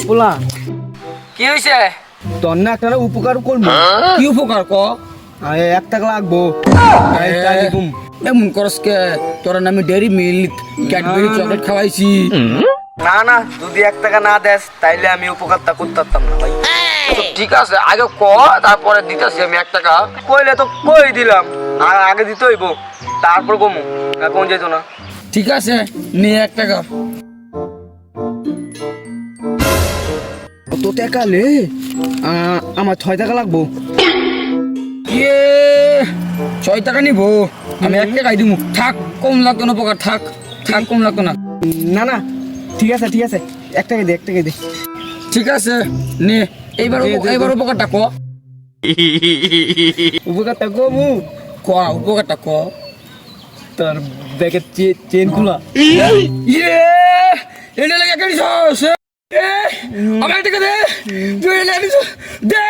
পোলা কি হইছে? তোর না একটা না উপকার করবো। কি উপকার ক? 1 টাকা লাগবো। তাই দিকুম। এমন করস কে? তোরা নামে ডেরি মিল্ক ক্যাডবেরি চকলেট খাওয়াইছি। না না, যদি 1 টাকা না দেস তাইলে আমি উপকারটা করতে পারতাম না ভাই। তো ঠিক আছে, আগে ক, তারপরে দিতেছি আমি 1 টাকা। কইলে তো কই দিলাম, আর আগে দিতে হইব, তারপর কমু, এখন যেত না। ঠিক আছে, নিয়ে 1 টাকা। কত টাকা লে? আমার 6 টাকা লাগবো। ইয়ে 6 টাকা নিব, আমি 1 টাকাই দিব। থাক, কম লাগতো না উপকার, থাক থাক, কম লাগতো না। না না, ঠিক আছে ঠিক আছে, 1 টাকা দে, 1 টাকা দে। ঠিক আছে, নে এইবার এইবার উপকারটা ক। উপকারটা কমু, ক উপকারটা ক। তোর ব্যাগের চেন খোলা। ইয়ে এটা লাগে কেন সস? আমার 1 টাকা দে, তুই লাগে দে।